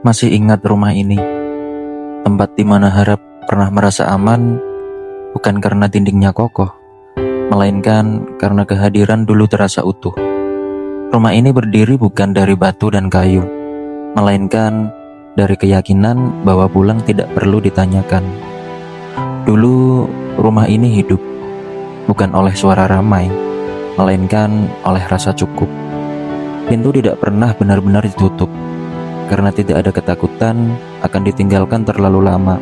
Masih ingat rumah ini, tempat di mana harap pernah merasa aman, bukan karena dindingnya kokoh, melainkan karena kehadiran dulu terasa utuh. Rumah ini berdiri bukan dari batu dan kayu, melainkan dari keyakinan bahwa pulang tidak perlu ditanyakan. Dulu rumah ini hidup, bukan oleh suara ramai, melainkan oleh rasa cukup. Pintu tidak pernah benar-benar ditutup, karena tidak ada ketakutan akan ditinggalkan terlalu lama.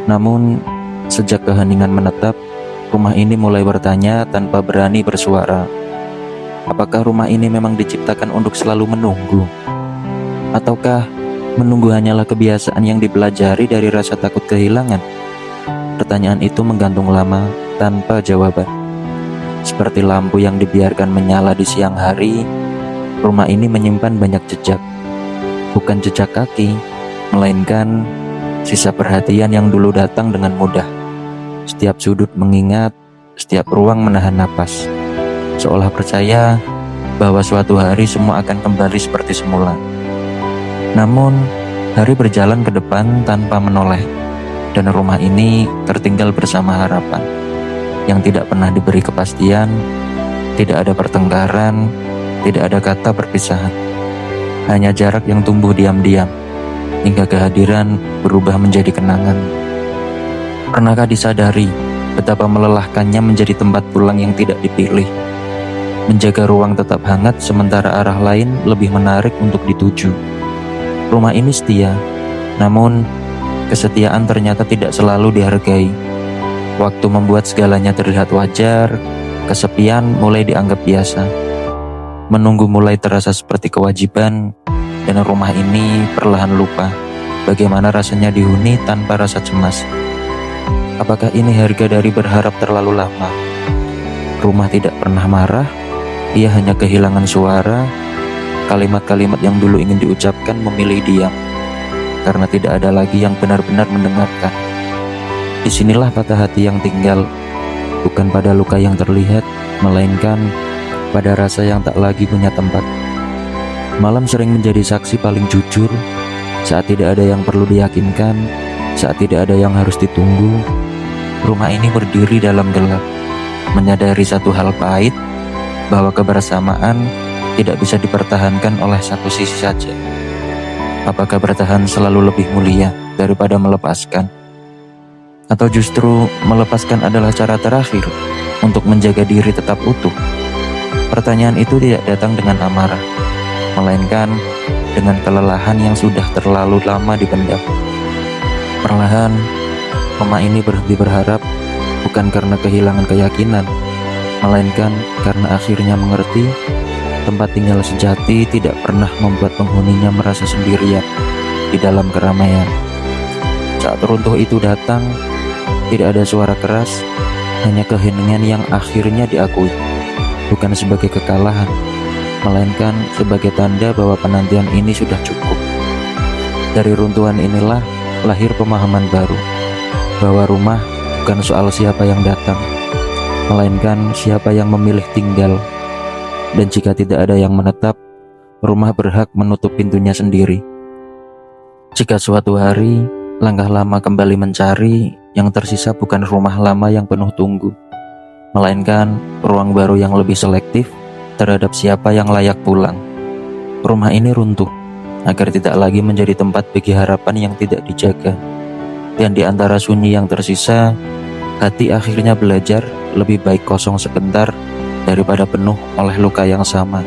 Namun, sejak keheningan menetap, rumah ini mulai bertanya tanpa berani bersuara. Apakah rumah ini memang diciptakan untuk selalu menunggu? Ataukah menunggu hanyalah kebiasaan yang dipelajari dari rasa takut kehilangan? Pertanyaan itu menggantung lama tanpa jawaban. Seperti lampu yang dibiarkan menyala di siang hari, rumah ini menyimpan banyak jejak. Bukan jejak kaki, melainkan sisa perhatian yang dulu datang dengan mudah. Setiap sudut mengingat, setiap ruang menahan napas, seolah percaya bahwa suatu hari semua akan kembali seperti semula. Namun, hari berjalan ke depan tanpa menoleh, dan rumah ini tertinggal bersama harapan yang tidak pernah diberi kepastian. Tidak ada pertengkaran, tidak ada kata perpisahan. Hanya jarak yang tumbuh diam-diam, hingga kehadiran berubah menjadi kenangan. Pernahkah disadari betapa melelahkannya menjadi tempat pulang yang tidak dipilih? Menjaga ruang tetap hangat sementara arah lain lebih menarik untuk dituju. Rumah ini setia, namun kesetiaan ternyata tidak selalu dihargai. Waktu membuat segalanya terlihat wajar, kesepian mulai dianggap biasa. Menunggu mulai terasa seperti kewajiban, dan rumah ini perlahan lupa bagaimana rasanya dihuni tanpa rasa cemas. Apakah ini harga dari berharap terlalu lama? Rumah tidak pernah marah, ia hanya kehilangan suara. Kalimat-kalimat yang dulu ingin diucapkan memilih diam, karena tidak ada lagi yang benar-benar mendengarkan. Disinilah patah hati yang tinggal, bukan pada luka yang terlihat, melainkan pada rasa yang tak lagi punya tempat. Malam sering menjadi saksi paling jujur, saat tidak ada yang perlu diyakinkan, saat tidak ada yang harus ditunggu. Rumah ini berdiri dalam gelap, menyadari satu hal pahit, bahwa kebersamaan tidak bisa dipertahankan oleh satu sisi saja. Apakah bertahan selalu lebih mulia daripada melepaskan? Atau justru melepaskan adalah cara terakhir untuk menjaga diri tetap utuh? Pertanyaan itu tidak datang dengan amarah, melainkan dengan kelelahan yang sudah terlalu lama dipendam. Perlahan, rumah ini berhenti berharap, bukan karena kehilangan keyakinan, melainkan karena akhirnya mengerti tempat tinggal sejati tidak pernah membuat penghuninya merasa sendirian di dalam keramaian. Saat runtuh itu datang, tidak ada suara keras, hanya keheningan yang akhirnya diakui. Bukan sebagai kekalahan, melainkan sebagai tanda bahwa penantian ini sudah cukup. Dari runtuhan inilah lahir pemahaman baru, bahwa rumah bukan soal siapa yang datang, melainkan siapa yang memilih tinggal. Dan jika tidak ada yang menetap, rumah berhak menutup pintunya sendiri. Jika suatu hari langkah lama kembali mencari, yang tersisa bukan rumah lama yang penuh tunggu, melainkan ruang baru yang lebih selektif terhadap siapa yang layak pulang. Rumah ini runtuh agar tidak lagi menjadi tempat bagi harapan yang tidak dijaga. Dan di antara sunyi yang tersisa, hati akhirnya belajar lebih baik kosong sebentar daripada penuh oleh luka yang sama.